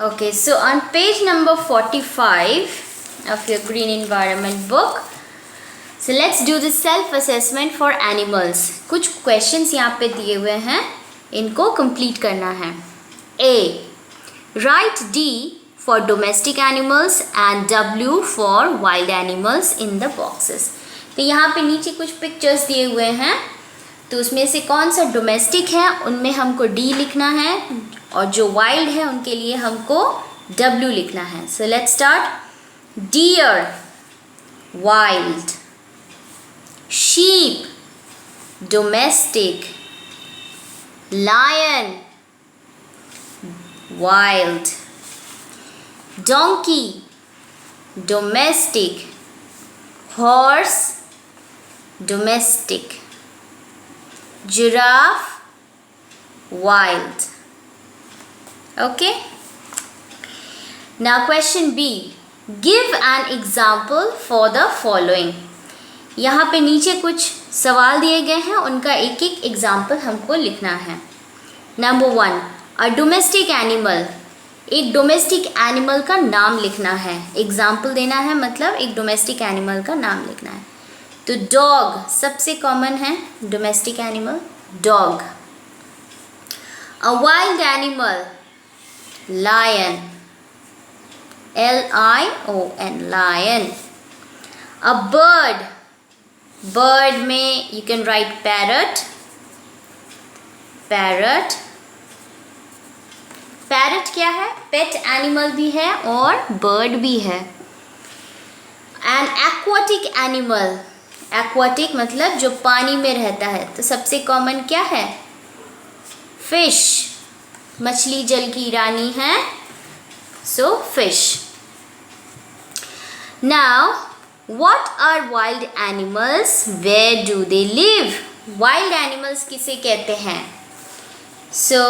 Okay, so on page number 45 of your green environment book, so let's do the self assessment for animals. कुछ questions यहाँ पे दिए हुए हैं, इनको complete करना है. A. Write D for domestic animals and W for wild animals in the boxes. तो यहाँ पे नीचे कुछ pictures दिए हुए हैं, तो उसमें से कौन सा डोमेस्टिक है उनमें हमको D लिखना है और जो वाइल्ड है उनके लिए हमको W लिखना है. So let's start. Deer wild, sheep domestic, lion wild, donkey domestic, horse domestic, giraffe wild. Okay, now question B. Give an example for the following. यहाँ पे नीचे कुछ सवाल दिए गए हैं, उनका एक एक एग्जाम्पल हमको लिखना है. Number 1, a domestic animal. एक डोमेस्टिक एनिमल का नाम लिखना है. एग्जाम्पल देना है मतलब एक डोमेस्टिक एनिमल का नाम लिखना है. तो डॉग सबसे कॉमन है domestic animal, dog. A wild animal lion, LION lion. A bird, bird में you can write parrot, parrot. Parrot क्या है? पेट एनिमल भी है और बर्ड भी है. एन एक्वाटिक एनिमल, एक्वाटिक मतलब जो पानी में रहता है, तो सबसे कॉमन क्या है? फिश. मछली जल की रानी है, so fish. Now what are wild animals, where do they live? Wild animals किसे कहते हैं? So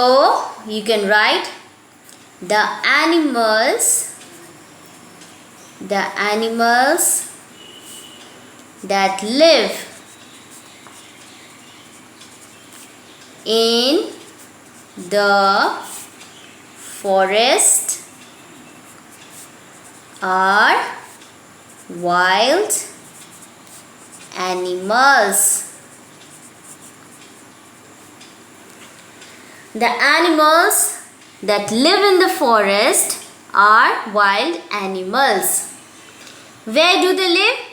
you can write the animals that live in the forest are wild animals. The animals that live in the forest are wild animals. Where do they live?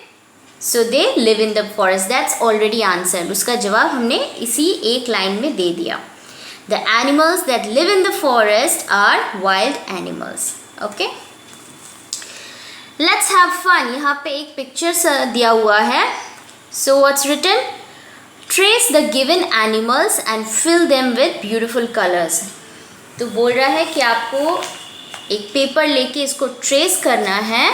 So they live in the forest. That's already answered. उसका जवाब हमने इसी एक line में दे दिया. The animals that live in the forest are wild animals. Okay? Let's have fun. यहाँ पे एक picture दिया हुआ है. So what's written? Trace the given animals and fill them with beautiful colors. तो बोल रहा है कि आपको एक पेपर लेके इसको ट्रेस करना है,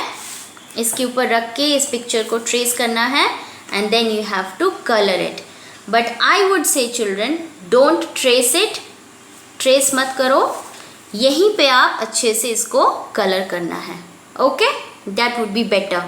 इसके ऊपर रख के इस पिक्चर को ट्रेस करना है and then you have to colour it. But I would say children, don't trace it. Trace मत करो, यहीं पे आप अच्छे से इसको कलर करना है. Okay, that would be better.